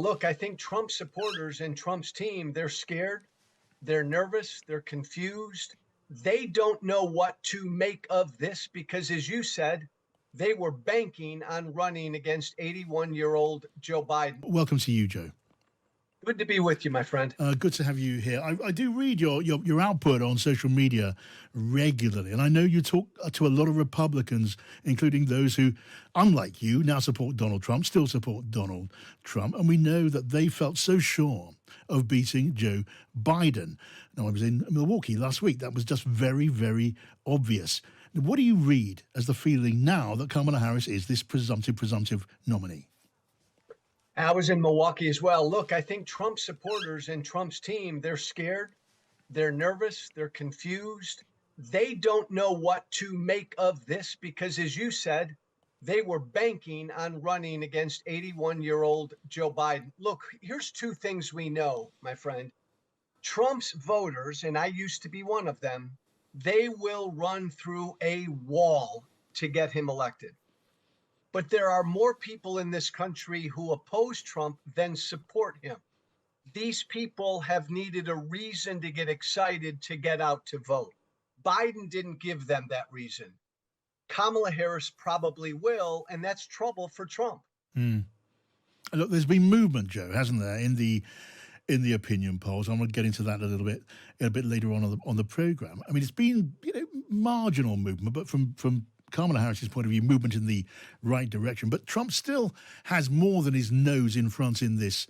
Look, I think Trump supporters and Trump's team, they're scared, they're nervous, they're confused. They don't know what to make of this because, as you said, they were banking on running against 81-year-old Joe Biden. Welcome to you, Joe. Good to be with you, my friend. Good to have you here. I do read your output on social media regularly, and I know you talk to a lot of Republicans, including those who, unlike you, now support Donald Trump, still support Donald Trump, and we know that they felt so sure of beating Joe Biden. Now, I was in Milwaukee last week. That was just very, very obvious. Now, what do you read as the feeling now that Kamala Harris is this presumptive nominee? I was in Milwaukee as well. Look, I think Trump supporters and Trump's team, they're scared, they're nervous, they're confused. They don't know what to make of this because, as you said, they were banking on running against 81-year-old Joe Biden. Look, here's two things we know, my friend. Trump's voters, and I used to be one of them, they will run through a wall to get him elected. But there are more people in this country who oppose Trump than support him. These people have needed a reason to get excited to get out to vote. Biden didn't give them that reason. Kamala Harris probably will, and that's trouble for Trump. Look, there's been movement, Joe, hasn't there, in the opinion polls? I'm going to get into that a bit later on the program. I mean, it's been marginal movement, but from Kamala Harris's point of view, movement in the right direction. But Trump still has more than his nose in front in this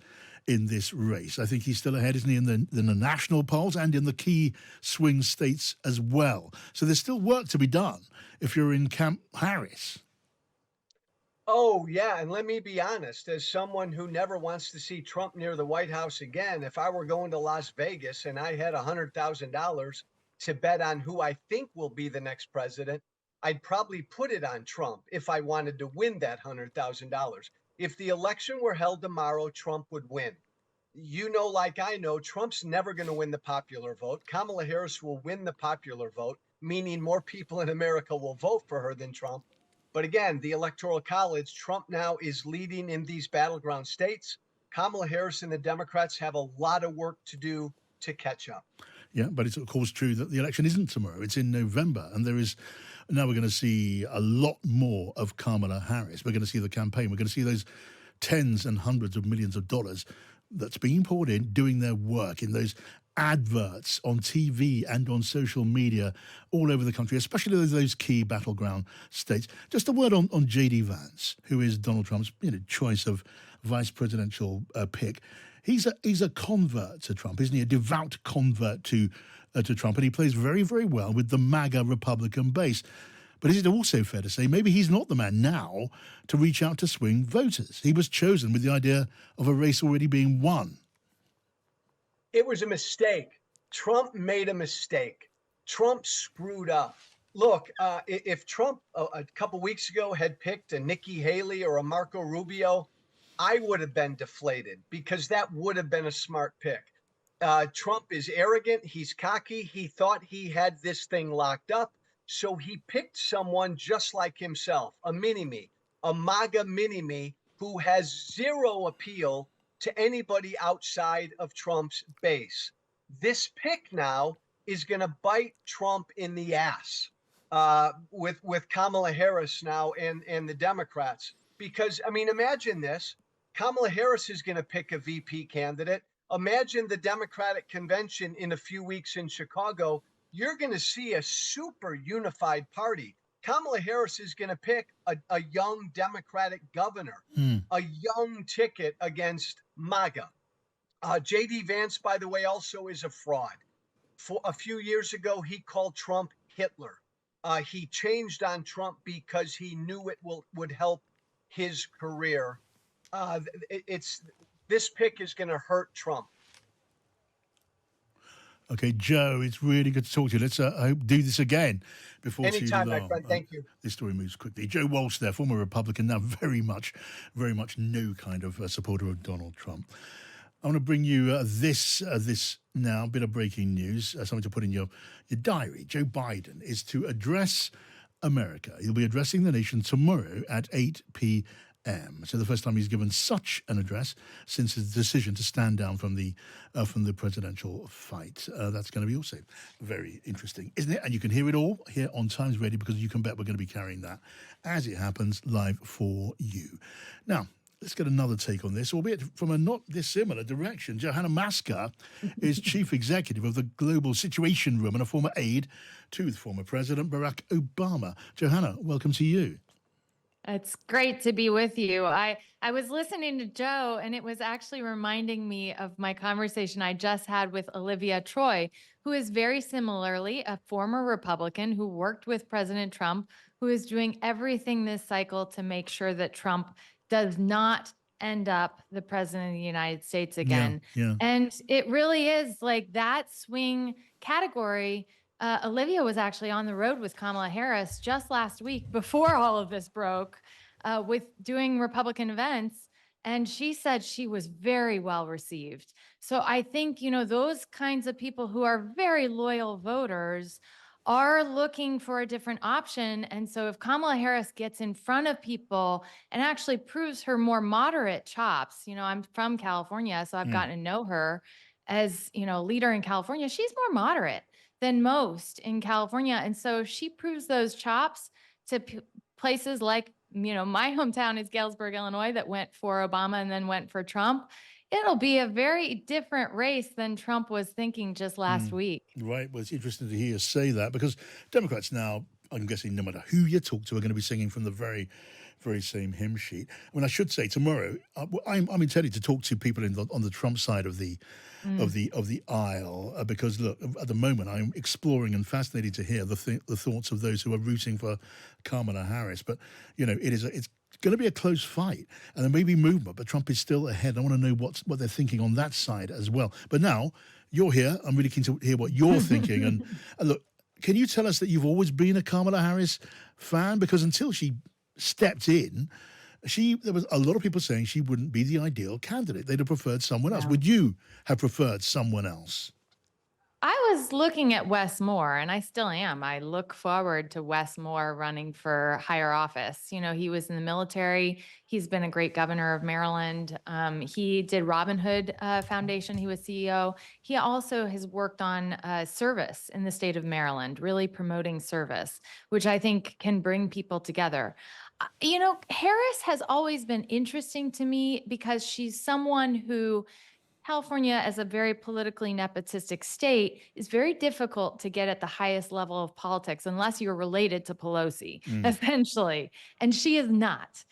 race. I think he's still ahead, isn't he, in the national polls and in the key swing states as well. So there's still work to be done if you're in Camp Harris. Oh, yeah. And let me be honest, as someone who never wants to see Trump near the White House again, if I were going to Las Vegas and I had $100,000 to bet on who I think will be the next president, I'd probably put it on Trump if I wanted to win that $100,000. If the election were held tomorrow, Trump would win. You know, like I know, Trump's never going to win the popular vote. Kamala Harris will win the popular vote, meaning more people in America will vote for her than Trump. But again, the Electoral College, Trump now is leading in these battleground states. Kamala Harris and the Democrats have a lot of work to do to catch up. Yeah, but it's of course true that the election isn't tomorrow. It's in November, and now we're going to see a lot more of Kamala Harris. We're going to see the campaign. We're going to see those tens and hundreds of millions of dollars that's being poured in, doing their work in those adverts on TV and on social media all over the country, especially those key battleground states. Just a word on JD Vance, who is Donald Trump's choice of vice presidential pick. He's a convert to Trump, isn't he? A devout convert to Trump, and he plays very, very well with the MAGA Republican base. But is it also fair to say maybe he's not the man now to reach out to swing voters? He was chosen with the idea of a race already being won. It was a mistake. Trump made a mistake. Trump screwed up. Look, if Trump a couple weeks ago had picked a Nikki Haley or a Marco Rubio, I would have been deflated because that would have been a smart pick. Trump is arrogant. He's cocky. He thought he had this thing locked up. So he picked someone just like himself, a mini-me, a MAGA mini-me who has zero appeal to anybody outside of Trump's base. This pick now is going to bite Trump in the ass with Kamala Harris now and the Democrats. Because, I mean, imagine this. Kamala Harris is going to pick a VP candidate. Imagine the Democratic convention in a few weeks in Chicago. You're going to see a super unified party. Kamala Harris is going to pick a young Democratic governor, a young ticket against MAGA. JD Vance, by the way, also is a fraud. For a few years ago, he called Trump Hitler. He changed on Trump because he knew it would help his career. This pick is going to hurt Trump. Okay, Joe, it's really good to talk to you. Let's I hope do this again before anytime, too long. My friend. Thank you. This story moves quickly. Joe Walsh, there, former Republican, now very much no kind of supporter of Donald Trump. I want to bring you this now, a bit of breaking news, something to put in your diary. Joe Biden is to address America. He'll be addressing the nation tomorrow at 8 p.m. a.m. So the first time he's given such an address since his decision to stand down from the presidential fight. That's going to be also very interesting, isn't it? And you can hear it all here on Times Radio, because you can bet we're going to be carrying that as it happens live for you. Now, let's get another take on this, albeit from a not dissimilar direction. Johanna Maska is chief executive of the Global Situation Room and a former aide to the former President Barack Obama. Johanna, welcome to you. It's great to be with you. I was listening to Joe, and it was actually reminding me of my conversation I just had with Olivia Troy, who is very similarly a former Republican who worked with President Trump, who is doing everything this cycle to make sure that Trump does not end up the president of the United States again. Yeah. And it really is like that swing category. Olivia was actually on the road with Kamala Harris just last week before all of this broke, with doing Republican events. And she said she was very well received. So I think, those kinds of people who are very loyal voters are looking for a different option. And so if Kamala Harris gets in front of people and actually proves her more moderate chops, I'm from California, so I've gotten to know her as, leader in California. She's more moderate than most in California. And so she proves those chops to places like, my hometown is Galesburg, Illinois, that went for Obama and then went for Trump. It'll be a very different race than Trump was thinking just last week. Right. Well, it's interesting to hear you say that, because Democrats now, I'm guessing no matter who you talk to, are going to be singing from the very, very same hymn sheet. I mean, I should say tomorrow, I'm intending to talk to people on the Trump side of the aisle, because look, at the moment I'm exploring and fascinated to hear the thoughts of those who are rooting for Kamala Harris. But it's going to be a close fight, and there may be movement, but Trump is still ahead. I want to know what they're thinking on that side as well. But now you're here. I'm really keen to hear what you're thinking. And look, can you tell us that you've always been a Kamala Harris fan? Because until she stepped in, there was a lot of people saying she wouldn't be the ideal candidate. They'd have preferred someone else. Would you have preferred someone else? I was looking at Wes Moore, and I still am. I look forward to Wes Moore running for higher office. He was in the military. He's been a great governor of Maryland. He did Robin Hood Foundation. He was CEO. He also has worked on service in the state of Maryland, really promoting service, which I think can bring people together. Harris has always been interesting to me because she's someone who, California, as a very politically nepotistic state, is very difficult to get at the highest level of politics unless you're related to Pelosi, essentially. And she is not.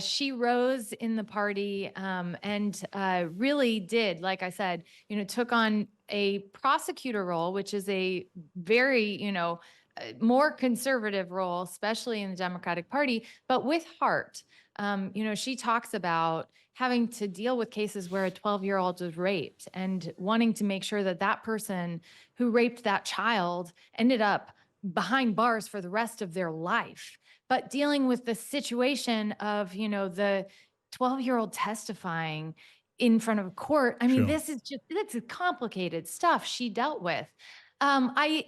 She rose in the party and really did, like I said, took on a prosecutor role, which is a very, more conservative role, especially in the Democratic Party, but with heart. She talks about having to deal with cases where a 12-year-old was raped and wanting to make sure that that person who raped that child ended up behind bars for the rest of their life. But dealing with the situation of, the 12-year-old testifying in front of a court. I mean, this is complicated stuff she dealt with. The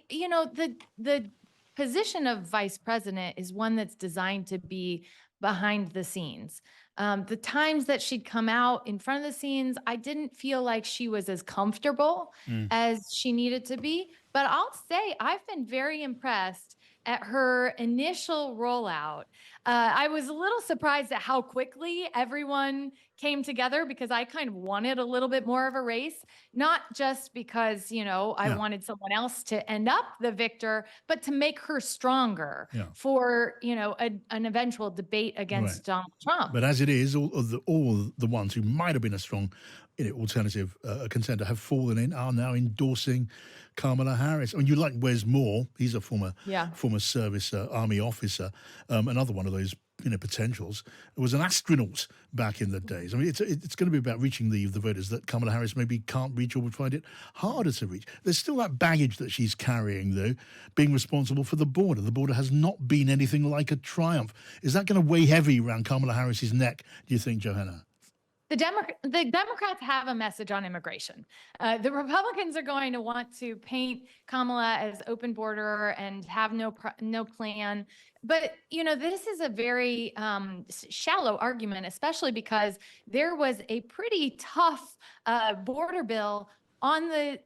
position of vice president is one that's designed to be behind the scenes. The times that she'd come out in front of the scenes, I didn't feel like she was as comfortable as she needed to be. But I'll say I've been very impressed at her initial rollout. I was a little surprised at how quickly everyone came together, because I kind of wanted a little bit more of a race, not just because, I wanted someone else to end up the victor, but to make her stronger for, an eventual debate against Donald Trump. But as it is, all the ones who might have been a strong alternative contender have fallen in, are now endorsing Kamala Harris. I mean, you like Wes Moore. He's a former service army officer. Another one of those potentials. It was an astronaut back in the days. I mean, it's going to be about reaching the voters that Kamala Harris maybe can't reach or would find it harder to reach. There's still that baggage that she's carrying, though, being responsible for the border. The border has not been anything like a triumph. Is that going to weigh heavy around Kamala Harris's neck, do you think, Johanna? The Democrats have a message on immigration. The Republicans are going to want to paint Kamala as open border and have no plan. But this is a very shallow argument, especially because there was a pretty tough border bill on that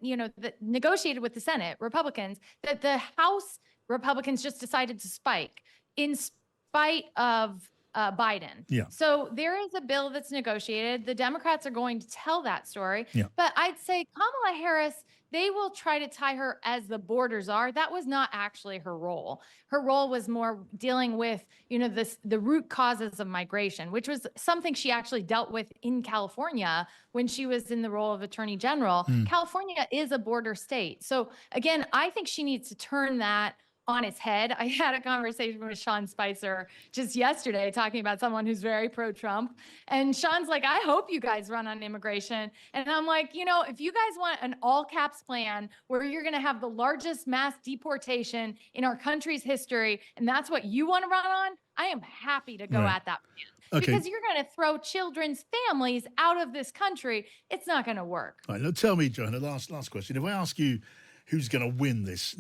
negotiated with the Senate Republicans that the House Republicans just decided to spike in spite of Biden. Yeah. So there is a bill that's negotiated. The Democrats are going to tell that story. Yeah. But I'd say Kamala Harris, they will try to tie her as the borders are. That was not actually her role. Her role was more dealing with, the root causes of migration, which was something she actually dealt with in California when she was in the role of Attorney General. California is a border state. So again, I think she needs to turn that on its head. I had a conversation with Sean Spicer just yesterday talking about someone who's very pro-Trump. And Sean's like, I hope you guys run on immigration. And I'm like, if you guys want an all caps plan where you're going to have the largest mass deportation in our country's history, and that's what you want to run on, I am happy to go at that plan. Okay. Because you're going to throw children's families out of this country. It's not going to work. All right, now tell me, Joanna, last question. If I ask you who's going to win this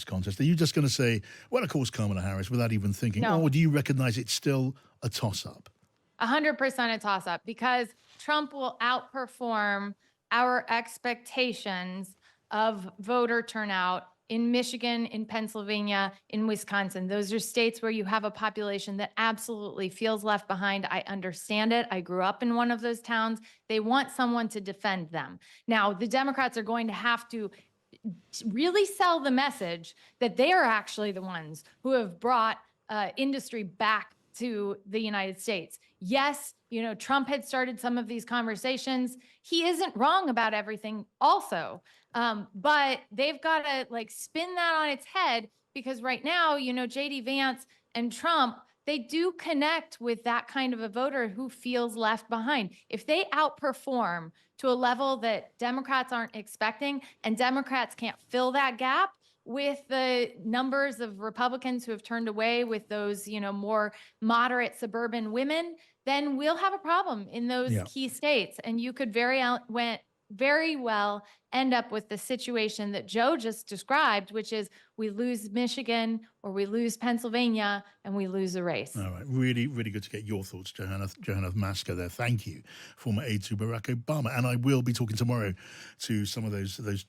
contest, are you just going to say, well, of course, Kamala Harris, without even thinking? No. Or do you recognize it's still a toss-up? 100% a toss-up, because Trump will outperform our expectations of voter turnout in Michigan, in Pennsylvania, in Wisconsin. Those are states where you have a population that absolutely feels left behind. I understand it. I grew up in one of those towns. They want someone to defend them. Now, the Democrats are going to have to really sell the message that they are actually the ones who have brought industry back to the United States. Yes, Trump had started some of these conversations. He isn't wrong about everything also. But they've got to spin that on its head, because right now, JD Vance and Trump, they do connect with that kind of a voter who feels left behind. If they outperform to a level that Democrats aren't expecting, and Democrats can't fill that gap with the numbers of Republicans who have turned away with those, more moderate suburban women, then we'll have a problem in those key states. And you could very well end up with the situation that Joe just described, which is we lose Michigan or we lose Pennsylvania and we lose the race. All right. Really, really good to get your thoughts, Johanna Maska there. Thank you, former aide to Barack Obama. And I will be talking tomorrow to some of those